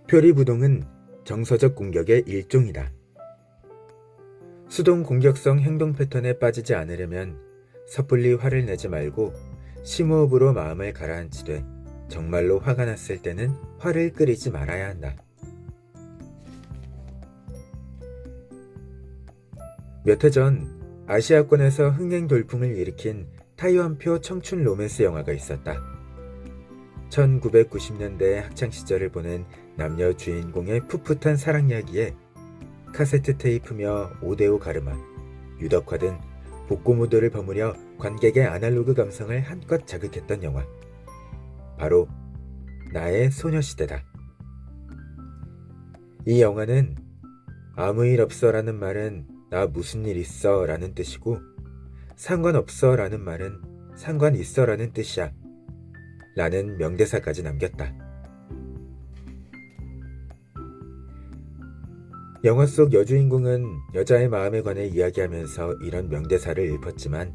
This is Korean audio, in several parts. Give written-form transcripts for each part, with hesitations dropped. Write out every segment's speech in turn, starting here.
표리부동은 정서적 공격의 일종이다. 수동 공격성 행동 패턴에 빠지지 않으려면 섣불리 화를 내지 말고 심호흡으로 마음을 가라앉히되 정말로 화가 났을 때는 화를 끓이지 말아야 한다. 몇 해 전 아시아권에서 흥행 돌풍을 일으킨 타이완표 청춘 로맨스 영화가 있었다. 1990년대 학창시절을 보낸 남녀 주인공의 풋풋한 사랑 이야기에 카세트 테이프며 5대5 가르마, 유덕화 등 복고무드를 버무려 관객의 아날로그 감성을 한껏 자극했던 영화. 바로 나의 소녀시대다. 이 영화는 아무 일 없어 라는 말은 나 무슨 일 있어 라는 뜻이고 상관없어 라는 말은 상관 있어 라는 뜻이야 라는 명대사까지 남겼다. 영화 속 여주인공은 여자의 마음에 관해 이야기하면서 이런 명대사를 읊었지만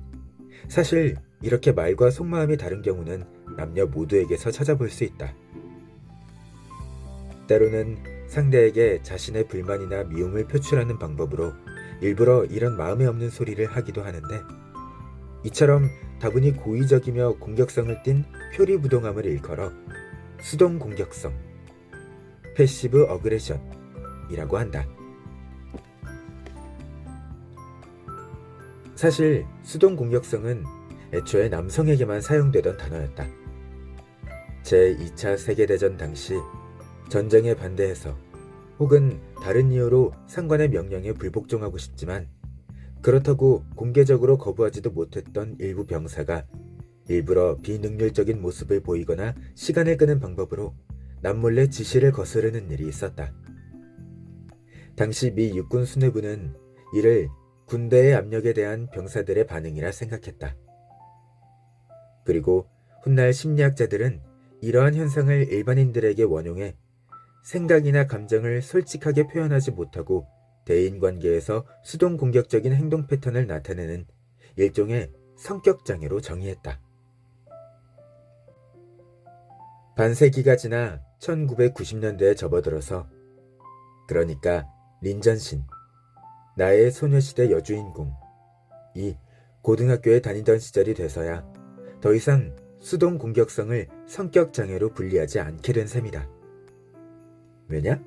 사실 이렇게 말과 속마음이 다른 경우는 남녀 모두에게서 찾아볼 수 있다. 때로는 상대에게 자신의 불만이나 미움을 표출하는 방법으로 일부러 이런 마음에 없는 소리를 하기도 하는데 이처럼 다분히 고의적이며 공격성을 띤 표리부동함을 일컬어 수동 공격성, 패시브 어그레션이라고 한다. 사실 수동 공격성은 애초에 남성에게만 사용되던 단어였다. 제2차 세계대전 당시 전쟁에 반대해서 혹은 다른 이유로 상관의 명령에 불복종하고 싶지만 그렇다고 공개적으로 거부하지도 못했던 일부 병사가 일부러 비능률적인 모습을 보이거나 시간을 끄는 방법으로 남몰래 지시를 거스르는 일이 있었다. 당시 미 육군 수뇌부는 이를 군대의 압력에 대한 병사들의 반응이라 생각했다. 그리고 훗날 심리학자들은 이러한 현상을 일반인들에게 원용해 생각이나 감정을 솔직하게 표현하지 못하고 대인관계에서 수동 공격적인 행동 패턴을 나타내는 일종의 성격장애로 정의했다. 반세기가 지나 1990년대에 접어들어서 그러니까 린전신, 나의 소녀시대 여주인공이 고등학교에 다니던 시절이 돼서야 더 이상 수동 공격성을 성격장애로 분리하지 않게 된 셈이다. 왜냐?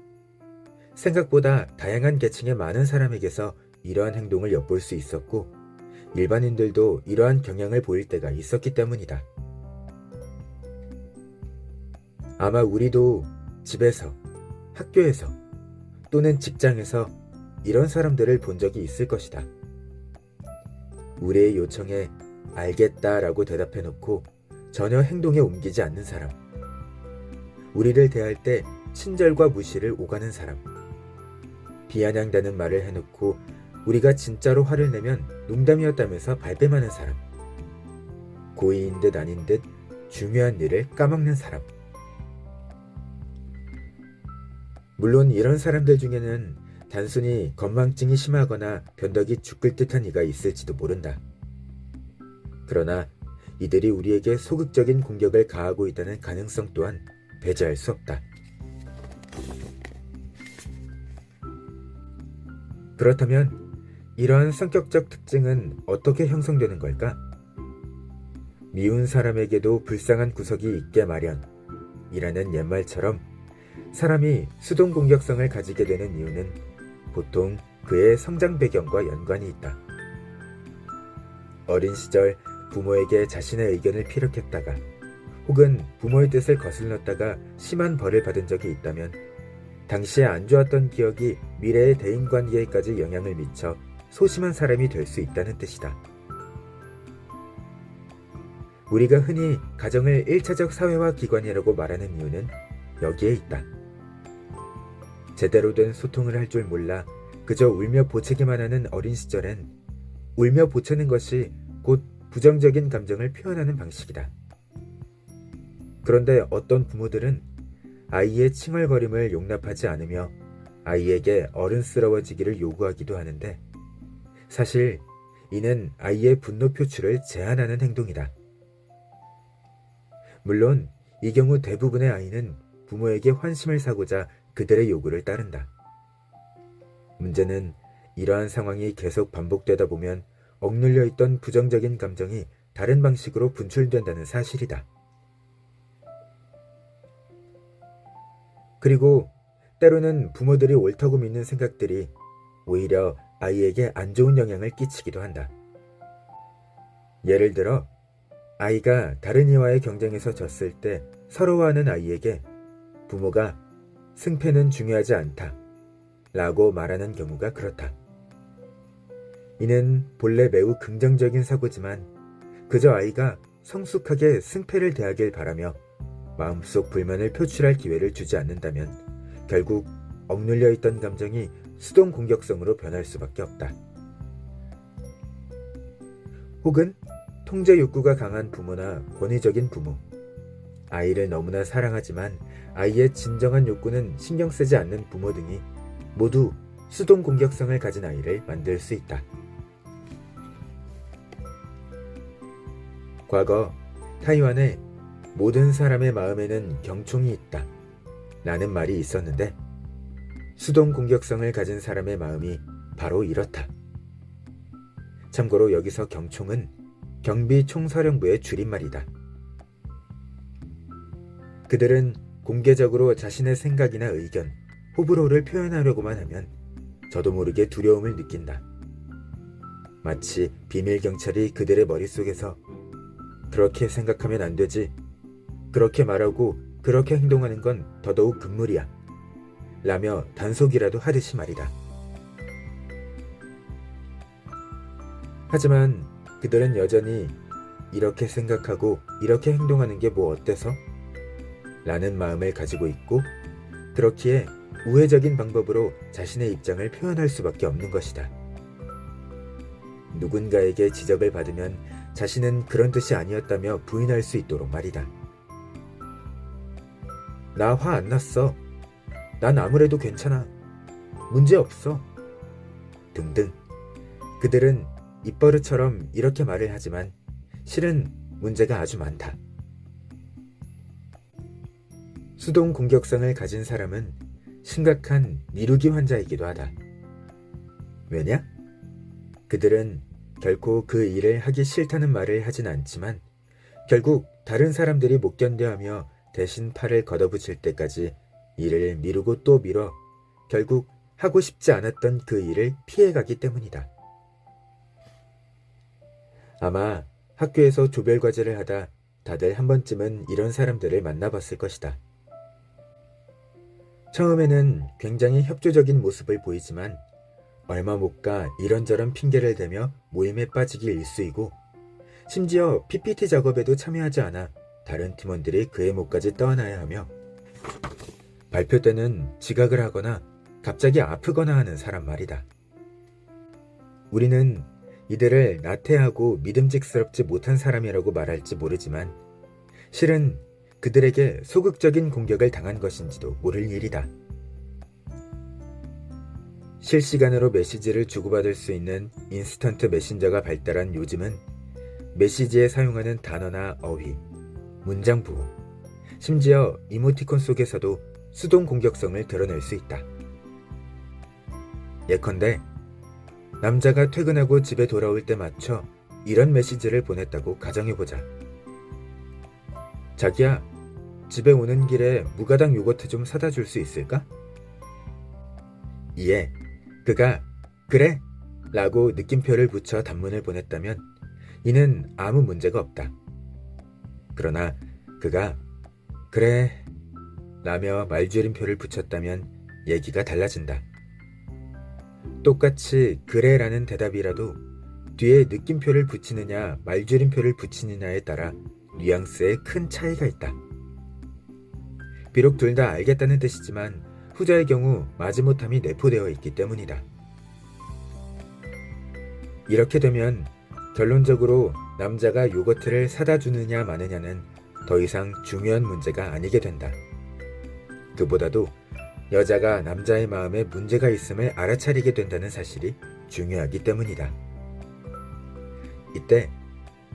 생각보다 다양한 계층의 많은 사람에게서 이러한 행동을 엿볼 수 있었고 일반인들도 이러한 경향을 보일 때가 있었기 때문이다. 아마 우리도 집에서, 학교에서 또는 직장에서 이런 사람들을 본 적이 있을 것이다. 우리의 요청에 알겠다라고 대답해놓고 전혀 행동에 옮기지 않는 사람. 우리를 대할 때 친절과 무시를 오가는 사람. 비아냥다는 말을 해놓고 우리가 진짜로 화를 내면 농담이었다면서 발뺌하는 사람. 고의인 듯 아닌 듯 중요한 일을 까먹는 사람. 물론 이런 사람들 중에는 단순히 건망증이 심하거나 변덕이 죽을 듯한 이가 있을지도 모른다. 그러나 이들이 우리에게 소극적인 공격을 가하고 있다는 가능성 또한 배제할 수 없다. 그렇다면 이러한 성격적 특징은 어떻게 형성되는 걸까? 미운 사람에게도 불쌍한 구석이 있게 마련이라는 옛말처럼 사람이 수동 공격성을 가지게 되는 이유는 보통 그의 성장 배경과 연관이 있다. 어린 시절 부모에게 자신의 의견을 피력했다가 혹은 부모의 뜻을 거슬렀다가 심한 벌을 받은 적이 있다면 당시에 안 좋았던 기억이 미래의 대인관계에까지 영향을 미쳐 소심한 사람이 될 수 있다는 뜻이다. 우리가 흔히 가정을 1차적 사회화 기관이라고 말하는 이유는 여기에 있다. 제대로 된 소통을 할 줄 몰라 그저 울며 보채기만 하는 어린 시절엔 울며 보채는 것이 곧 부정적인 감정을 표현하는 방식이다. 그런데 어떤 부모들은 아이의 칭얼거림을 용납하지 않으며 아이에게 어른스러워지기를 요구하기도 하는데 사실 이는 아이의 분노 표출을 제한하는 행동이다. 물론 이 경우 대부분의 아이는 부모에게 환심을 사고자 그들의 요구를 따른다. 문제는 이러한 상황이 계속 반복되다 보면 억눌려 있던 부정적인 감정이 다른 방식으로 분출된다는 사실이다. 그리고 때로는 부모들이 옳다고 믿는 생각들이 오히려 아이에게 안 좋은 영향을 끼치기도 한다. 예를 들어 아이가 다른 이와의 경쟁에서 졌을 때 서러워하는 아이에게 부모가 승패는 중요하지 않다 라고 말하는 경우가 그렇다. 이는 본래 매우 긍정적인 사고지만 그저 아이가 성숙하게 승패를 대하길 바라며 마음속 불만을 표출할 기회를 주지 않는다면 결국 억눌려 있던 감정이 수동 공격성으로 변할 수밖에 없다. 혹은 통제 욕구가 강한 부모나 권위적인 부모, 아이를 너무나 사랑하지만 아이의 진정한 욕구는 신경 쓰지 않는 부모 등이 모두 수동 공격성을 가진 아이를 만들 수 있다. 과거 타이완에 모든 사람의 마음에는 경총이 있다 라는 말이 있었는데 수동 공격성을 가진 사람의 마음이 바로 이렇다. 참고로 여기서 경총은 경비총사령부의 줄임말이다. 그들은 공개적으로 자신의 생각이나 의견, 호불호를 표현하려고만 하면 저도 모르게 두려움을 느낀다. 마치 비밀 경찰이 그들의 머릿속에서 그렇게 생각하면 안 되지, 그렇게 말하고 그렇게 행동하는 건 더더욱 금물이야 라며 단속이라도 하듯이 말이다. 하지만 그들은 여전히 이렇게 생각하고 이렇게 행동하는 게 뭐 어때서? 라는 마음을 가지고 있고 그렇기에 우회적인 방법으로 자신의 입장을 표현할 수밖에 없는 것이다. 누군가에게 지적을 받으면 자신은 그런 뜻이 아니었다며 부인할 수 있도록 말이다. 나 화 안 났어. 난 아무래도 괜찮아. 문제 없어. 등등. 그들은 입버릇처럼 이렇게 말을 하지만 실은 문제가 아주 많다. 수동 공격성을 가진 사람은 심각한 미루기 환자이기도 하다. 왜냐? 그들은 결코 그 일을 하기 싫다는 말을 하진 않지만 결국 다른 사람들이 못 견뎌하며 대신 팔을 걷어붙일 때까지 일을 미루고 또 미뤄 결국 하고 싶지 않았던 그 일을 피해가기 때문이다. 아마 학교에서 조별과제를 하다 다들 한 번쯤은 이런 사람들을 만나봤을 것이다. 처음에는 굉장히 협조적인 모습을 보이지만 얼마 못 가 이런저런 핑계를 대며 모임에 빠지기 일쑤이고 심지어 PPT 작업에도 참여하지 않아 다른 팀원들이 그의 목까지 떠안아야 하며 발표 때는 지각을 하거나 갑자기 아프거나 하는 사람 말이다. 우리는 이들을 나태하고 믿음직스럽지 못한 사람이라고 말할지 모르지만 실은 그들에게 소극적인 공격을 당한 것인지도 모를 일이다. 실시간으로 메시지를 주고받을 수 있는 인스턴트 메신저가 발달한 요즘은 메시지에 사용하는 단어나 어휘, 문장 부호, 심지어 이모티콘 속에서도 수동 공격성을 드러낼 수 있다. 예컨대 남자가 퇴근하고 집에 돌아올 때 맞춰 이런 메시지를 보냈다고 가정해보자. 자기야, 집에 오는 길에 무가당 요거트 좀 사다 줄 수 있을까? 이에 그가 그래? 라고 느낌표를 붙여 단문을 보냈다면 이는 아무 문제가 없다. 그러나 그가 그래 라며 말줄임표를 붙였다면 얘기가 달라진다. 똑같이 그래라는 대답이라도 뒤에 느낌표를 붙이느냐 말줄임표를 붙이느냐에 따라 뉘앙스에 큰 차이가 있다. 비록 둘 다 알겠다는 뜻이지만 후자의 경우 마지못함이 내포되어 있기 때문이다. 이렇게 되면 결론적으로 남자가 요거트를 사다 주느냐 마느냐는 더 이상 중요한 문제가 아니게 된다. 그보다도 여자가 남자의 마음에 문제가 있음을 알아차리게 된다는 사실이 중요하기 때문이다. 이때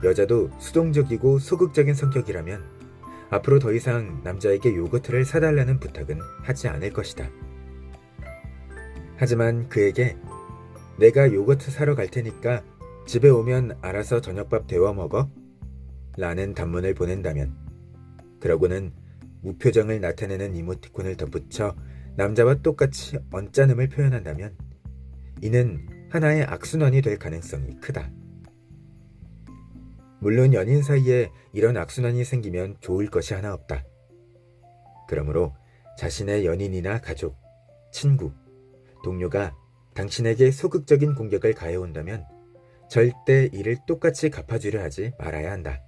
여자도 수동적이고 소극적인 성격이라면 앞으로 더 이상 남자에게 요거트를 사달라는 부탁은 하지 않을 것이다. 하지만 그에게 내가 요거트 사러 갈 테니까 집에 오면 알아서 저녁밥 데워 먹어 라는 단문을 보낸다면, 그러고는 무표정을 나타내는 이모티콘을 덧붙여 남자와 똑같이 언짢음을 표현한다면 이는 하나의 악순환이 될 가능성이 크다. 물론 연인 사이에 이런 악순환이 생기면 좋을 것이 하나 없다. 그러므로 자신의 연인이나 가족, 친구, 동료가 당신에게 소극적인 공격을 가해온다면 절대 이를 똑같이 갚아주려 하지 말아야 한다.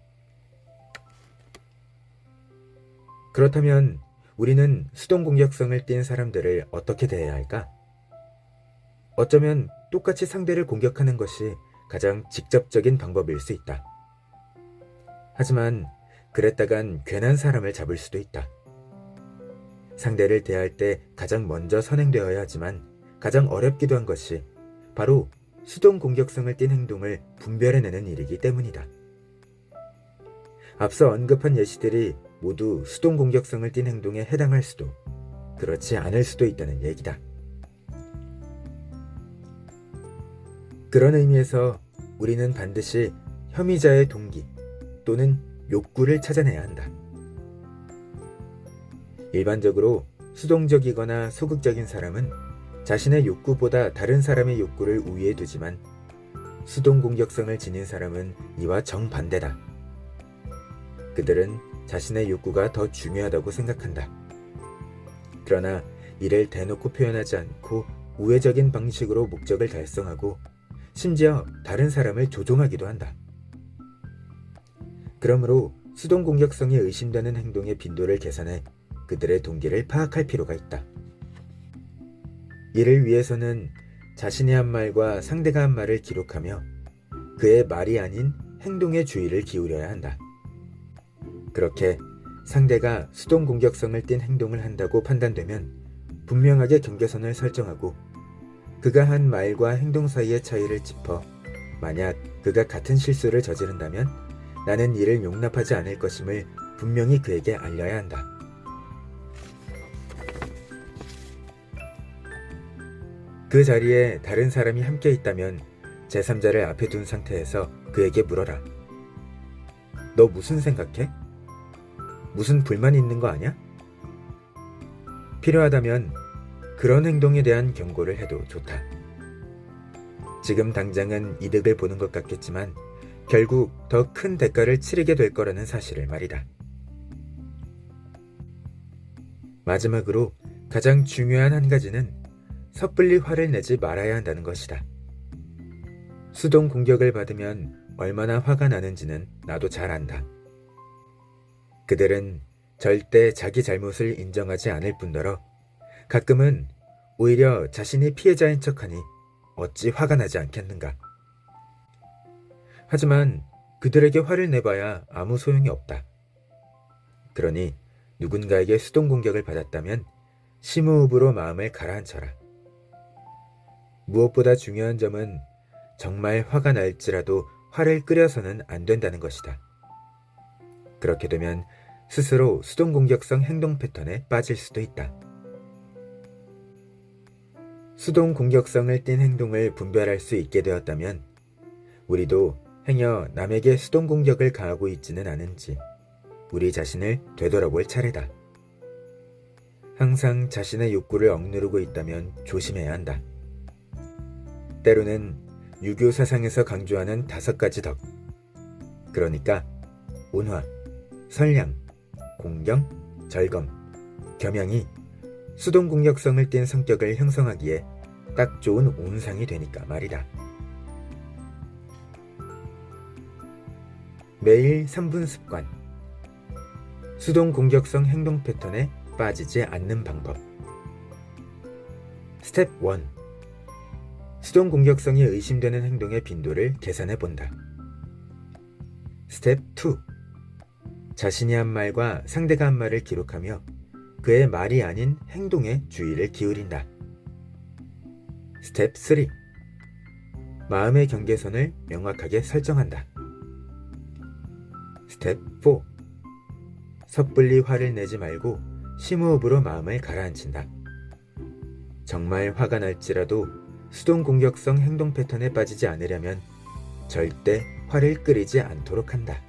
그렇다면 우리는 수동공격성을 띤 사람들을 어떻게 대해야 할까? 어쩌면 똑같이 상대를 공격하는 것이 가장 직접적인 방법일 수 있다. 하지만 그랬다간 괜한 사람을 잡을 수도 있다. 상대를 대할 때 가장 먼저 선행되어야 하지만 가장 어렵기도 한 것이 바로 수동공격성을 띤 행동을 분별해내는 일이기 때문이다. 앞서 언급한 예시들이 모두 수동공격성을 띤 행동에 해당할 수도 그렇지 않을 수도 있다는 얘기다. 그런 의미에서 우리는 반드시 혐의자의 동기 또는 욕구를 찾아내야 한다. 일반적으로 수동적이거나 소극적인 사람은 자신의 욕구보다 다른 사람의 욕구를 우위에 두지만 수동공격성을 지닌 사람은 이와 정반대다. 그들은 자신의 욕구가 더 중요하다고 생각한다. 그러나 이를 대놓고 표현하지 않고 우회적인 방식으로 목적을 달성하고 심지어 다른 사람을 조종하기도 한다. 그러므로 수동공격성이 의심되는 행동의 빈도를 계산해 그들의 동기를 파악할 필요가 있다. 이를 위해서는 자신이 한 말과 상대가 한 말을 기록하며 그의 말이 아닌 행동에 주의를 기울여야 한다. 그렇게 상대가 수동공격성을 띤 행동을 한다고 판단되면 분명하게 경계선을 설정하고 그가 한 말과 행동 사이의 차이를 짚어 만약 그가 같은 실수를 저지른다면 나는 이를 용납하지 않을 것임을 분명히 그에게 알려야 한다. 그 자리에 다른 사람이 함께 있다면 제3자를 앞에 둔 상태에서 그에게 물어라. 너 무슨 생각해? 무슨 불만이 있는 거 아냐? 필요하다면 그런 행동에 대한 경고를 해도 좋다. 지금 당장은 이득을 보는 것 같겠지만 결국 더 큰 대가를 치르게 될 거라는 사실을 말이다. 마지막으로 가장 중요한 한 가지는 섣불리 화를 내지 말아야 한다는 것이다. 수동 공격을 받으면 얼마나 화가 나는지는 나도 잘 안다. 그들은 절대 자기 잘못을 인정하지 않을 뿐더러 가끔은 오히려 자신이 피해자인 척하니 어찌 화가 나지 않겠는가. 하지만 그들에게 화를 내봐야 아무 소용이 없다. 그러니 누군가에게 수동 공격을 받았다면 심호흡으로 마음을 가라앉혀라. 무엇보다 중요한 점은 정말 화가 날지라도 화를 끓여서는 안 된다는 것이다. 그렇게 되면 스스로 수동공격성 행동 패턴에 빠질 수도 있다. 수동공격성을 띤 행동을 분별할 수 있게 되었다면 우리도 행여 남에게 수동공격을 가하고 있지는 않은지 우리 자신을 되돌아볼 차례다. 항상 자신의 욕구를 억누르고 있다면 조심해야 한다. 때로는 유교 사상에서 강조하는 5가지 덕, 그러니까 온화, 선량, 공경, 절검, 겸양이 수동공격성을 띤 성격을 형성하기에 딱 좋은 온상이 되니까 말이다. 매일 3분 습관. 수동공격성 행동 패턴에 빠지지 않는 방법. 스텝 1. 수동공격성이 의심되는 행동의 빈도를 계산해 본다. 스텝 2. 자신이 한 말과 상대가 한 말을 기록하며 그의 말이 아닌 행동에 주의를 기울인다. 스텝 3. 마음의 경계선을 명확하게 설정한다. 스텝 4. 섣불리 화를 내지 말고 심호흡으로 마음을 가라앉힌다. 정말 화가 날지라도 수동 공격성 행동 패턴에 빠지지 않으려면 절대 화를 끓이지 않도록 한다.